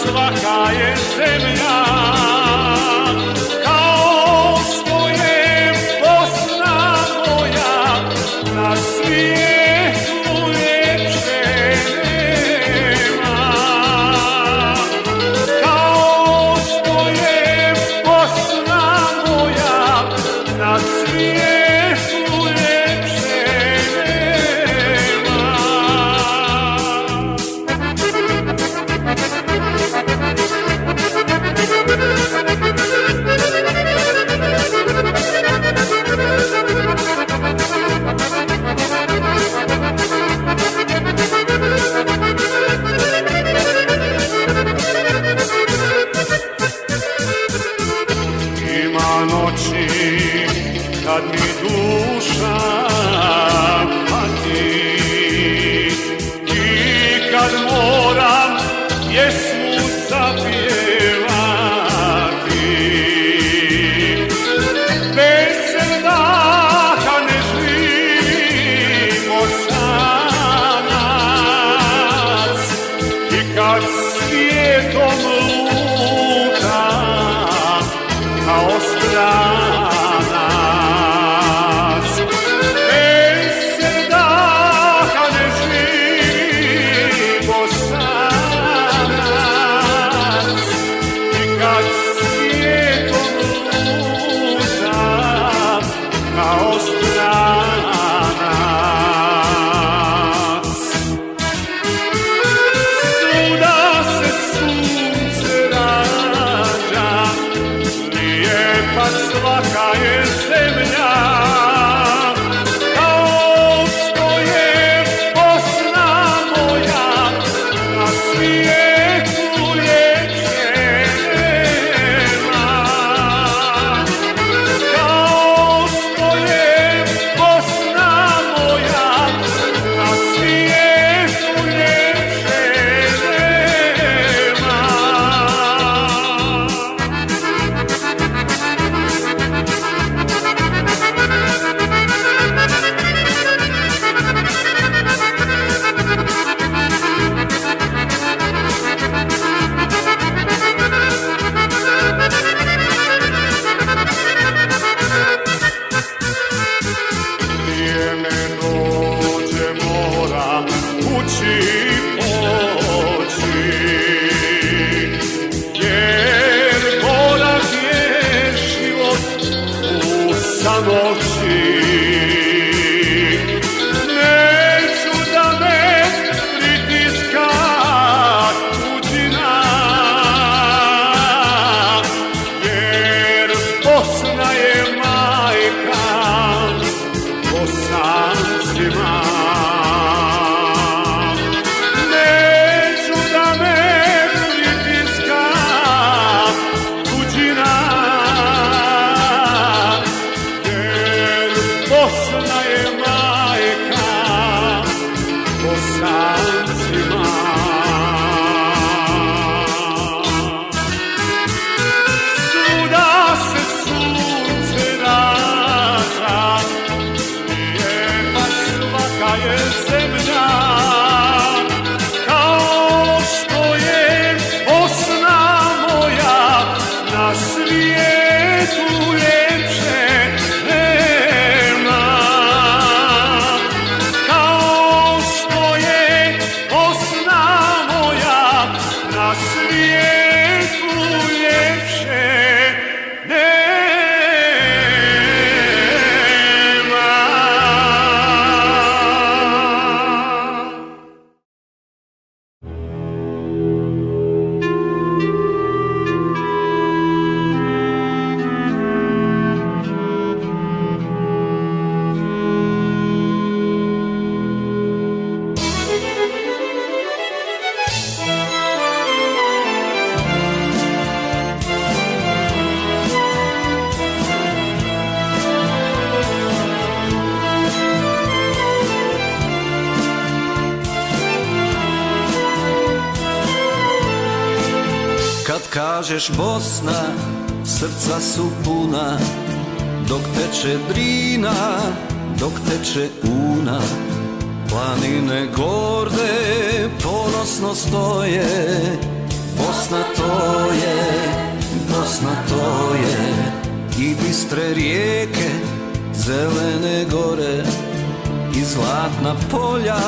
Svaka je zemlja kao što je Bosna moja, na svijetu ljepše nema. Kao što je Bosna moja, na svijetu ljepše nema. Ima noći kad mi duša pati i kad moram pjesmu zapjevati. Bez daha ne živimo sanac i kad svijetom lutam kao stranac. Bez daha ne živimo sanac i kad svijetom lutam kao stranac. Svuda se sunce rađa, lijepa svaka je zemlja, kao što je Bosna moja, na svijetu ljepše nema. Kao što je Bosna Kažeš Bosna, srca su puna, dok teče Drina, dok teče Una. Planine gorde ponosno stoje, Bosna to je, Bosna to je. I bistre rijeke, zelene gore, i zlatna polja,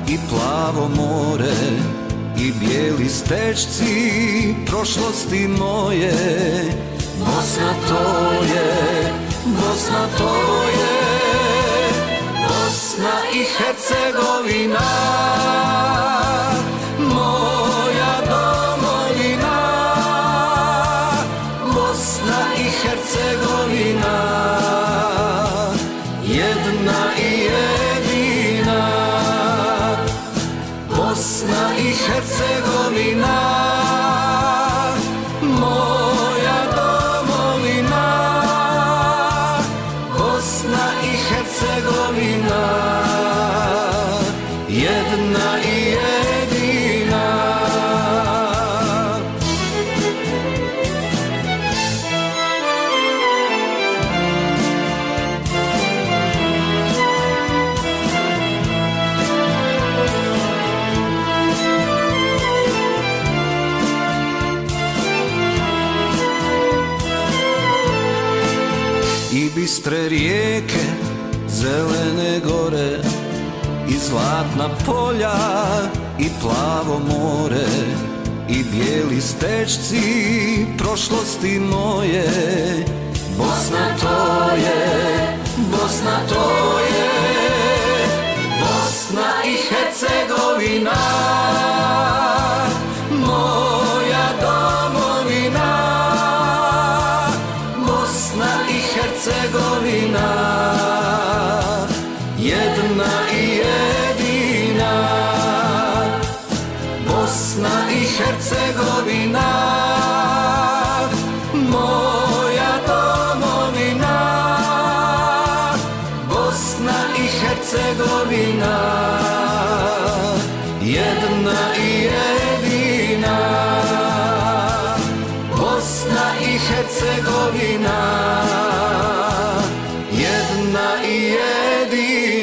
i plavo more, i bijeli stečci prošlosti moje. Bosna to je, Bosna to je, Bosna i Hercegovina, moja domovina. Bosna i Hercegovina, jedna i jedina. Bosna i Hercegovina, moja domovina. Bosna i Hercegovina, jedna i jedina. I bistre rijeke, zelene gore, i zlatna polja, i plavo more, i bijeli stečci prošlosti moje. Bosna to je, Bosna to je, Bosna i Hercegovina, moja domovina. Bosna i Hercegovina, jedna i jedina. Bosna i Hercegovina, moja domovina. Bosna i Hercegovina, jedna i jedina. Bosna i Hercegovina, jedna i jedina.